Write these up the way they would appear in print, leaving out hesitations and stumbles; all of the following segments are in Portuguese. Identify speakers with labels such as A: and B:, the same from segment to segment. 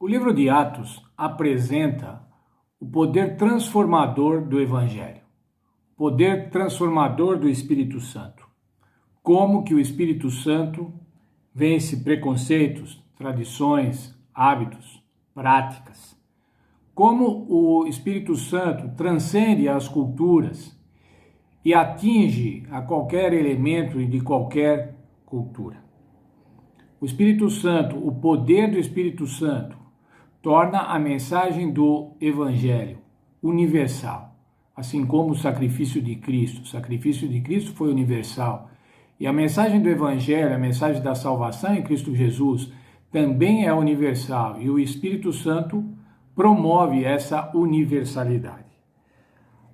A: O livro de Atos apresenta o poder transformador do Evangelho, o poder transformador do Espírito Santo. Como que o Espírito Santo vence preconceitos, tradições, hábitos, práticas. Como o Espírito Santo transcende as culturas e atinge a qualquer elemento de qualquer cultura. O Espírito Santo, o poder do Espírito Santo, torna a mensagem do Evangelho universal, assim como o sacrifício de Cristo. O sacrifício de Cristo foi universal. E a mensagem do Evangelho, a mensagem da salvação em Cristo Jesus, também é universal. E o Espírito Santo promove essa universalidade.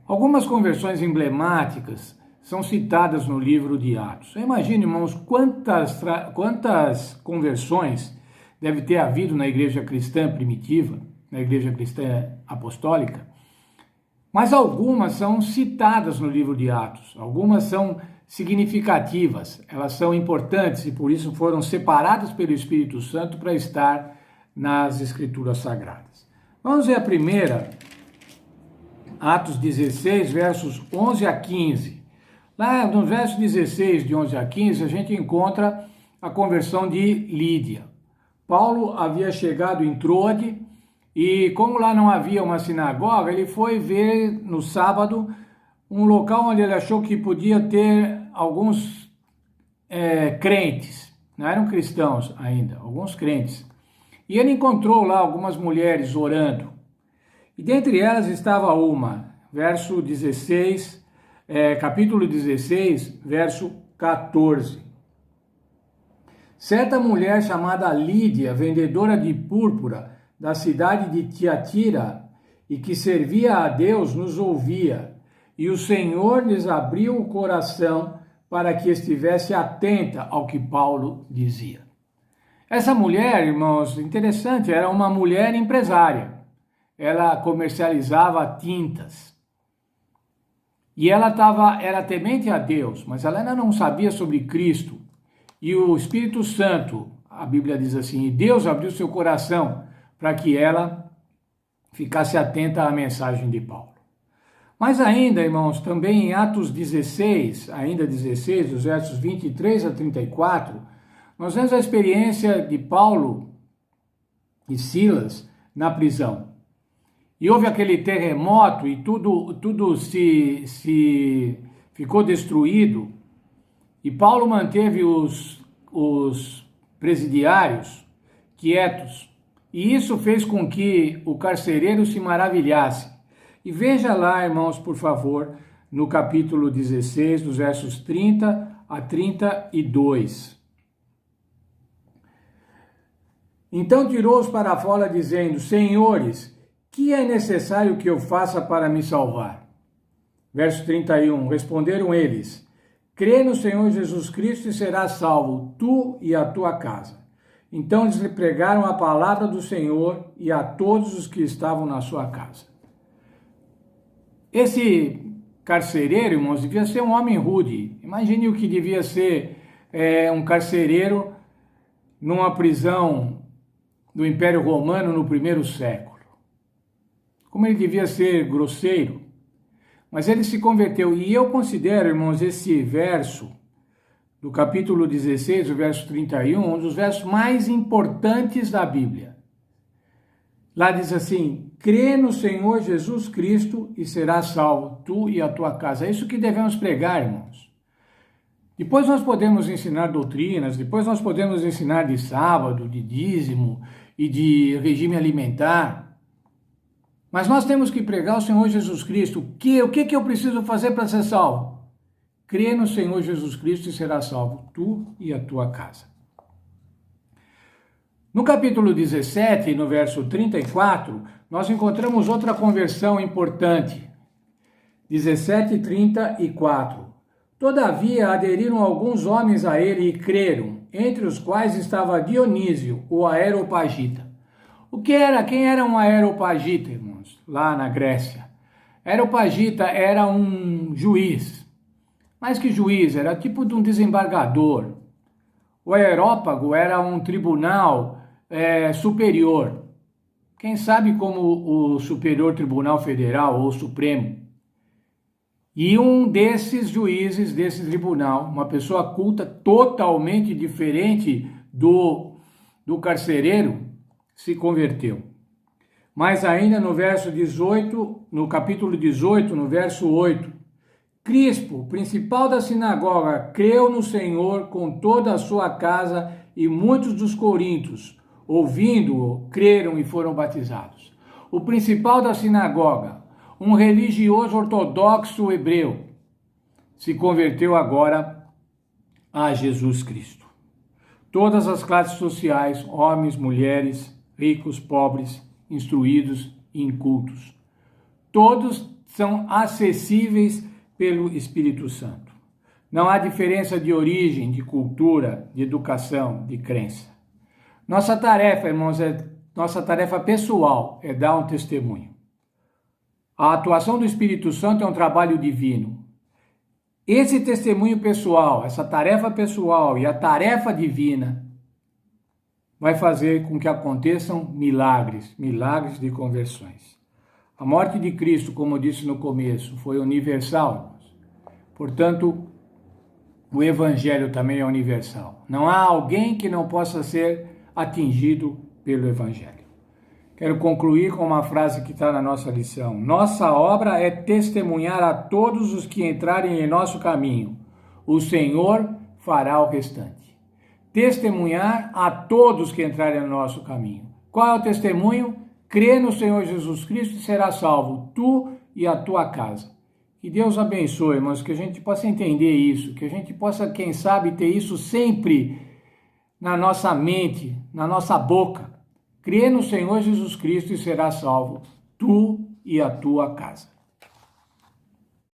A: Algumas conversões emblemáticas são citadas no livro de Atos. Imagine, irmãos, quantas conversões deve ter havido na igreja cristã primitiva, na igreja cristã apostólica, mas algumas são citadas no livro de Atos, algumas são significativas, elas são importantes e por isso foram separadas pelo Espírito Santo para estar nas Escrituras Sagradas. Vamos ver a primeira, Atos 16, versos 11 a 15. Lá no verso 16, de 11 a 15, a gente encontra a conversão de Lídia. Paulo havia chegado em Troade e, como lá não havia uma sinagoga, ele foi ver no sábado um local onde ele achou que podia ter alguns crentes, não eram cristãos ainda, alguns crentes. E ele encontrou lá algumas mulheres orando. E dentre elas estava uma, verso 16, capítulo 16, verso 14. Certa mulher chamada Lídia, vendedora de púrpura da cidade de Tiatira e que servia a Deus, nos ouvia, e o Senhor lhes abriu o coração para que estivesse atenta ao que Paulo dizia. Essa mulher, irmãos, interessante, era uma mulher empresária. Ela comercializava tintas. E ela era temente a Deus, mas ela ainda não sabia sobre Cristo. E o Espírito Santo, a Bíblia diz assim, e Deus abriu seu coração para que ela ficasse atenta à mensagem de Paulo. Mas ainda, irmãos, também em Atos 16, ainda 16, dos versos 23 a 34, nós vemos a experiência de Paulo e Silas na prisão. E houve aquele terremoto e tudo se ficou destruído. E Paulo manteve os presidiários quietos. E isso fez com que o carcereiro se maravilhasse. E veja lá, irmãos, por favor, no capítulo 16, dos versos 30 a 32. Então tirou-os para fora, dizendo, Senhores, que é necessário que eu faça para me salvar? Verso 31, responderam eles, crê no Senhor Jesus Cristo e serás salvo, tu e a tua casa. Então eles lhe pregaram a palavra do Senhor e a todos os que estavam na sua casa. Esse carcereiro, irmãos, devia ser um homem rude. Imagine o que devia ser um carcereiro numa prisão do Império Romano no primeiro século. Como ele devia ser grosseiro. Mas ele se converteu. E eu considero, irmãos, esse verso do capítulo 16, o verso 31, um dos versos mais importantes da Bíblia. Lá diz assim, crê no Senhor Jesus Cristo e serás salvo, tu e a tua casa. É isso que devemos pregar, irmãos. Depois nós podemos ensinar doutrinas, depois nós podemos ensinar de sábado, de dízimo e de regime alimentar. Mas nós temos que pregar o Senhor Jesus Cristo. O que eu preciso fazer para ser salvo? Crê no Senhor Jesus Cristo e serás salvo, tu e a tua casa. No capítulo 17, no verso 34, nós encontramos outra conversão importante. 17:34. Todavia aderiram alguns homens a ele e creram, entre os quais estava Dionísio, o Areopagita. Quem era um Areopagita, irmãos, lá na Grécia? Areopagita era um juiz. Mais que juiz, era tipo de um desembargador. O Areópago era um tribunal superior. quem sabe como o Superior Tribunal Federal ou o Supremo. E um desses juízes desse tribunal, uma pessoa culta totalmente diferente do carcereiro, se converteu. Mas ainda no verso 18, no capítulo 18, no verso 8, Crispo, principal da sinagoga, creu no Senhor com toda a sua casa e muitos dos coríntios, ouvindo-o, creram e foram batizados. O principal da sinagoga, um religioso ortodoxo hebreu, se converteu agora a Jesus Cristo. Todas as classes sociais, homens, mulheres, ricos, pobres, instruídos e incultos, todos são acessíveis pelo Espírito Santo. Não há diferença de origem, de cultura, de educação, de crença. Nossa tarefa, irmãos, nossa tarefa pessoal é dar um testemunho. A atuação do Espírito Santo é um trabalho divino. Esse testemunho pessoal, essa tarefa pessoal e a tarefa divina vai fazer com que aconteçam milagres de conversões. A morte de Cristo, como eu disse no começo, foi universal, irmãos. Portanto, o Evangelho também é universal. Não há alguém que não possa ser atingido pelo Evangelho. Quero concluir com uma frase que está na nossa lição. Nossa obra é testemunhar a todos os que entrarem em nosso caminho. O Senhor fará o restante. Testemunhar a todos que entrarem no nosso caminho. Qual é o testemunho? Crê no Senhor Jesus Cristo e será salvo, tu e a tua casa. Que Deus abençoe, irmãos, que a gente possa entender isso, que a gente possa, quem sabe, ter isso sempre na nossa mente, na nossa boca. Crê no Senhor Jesus Cristo e será salvo, tu e a tua casa.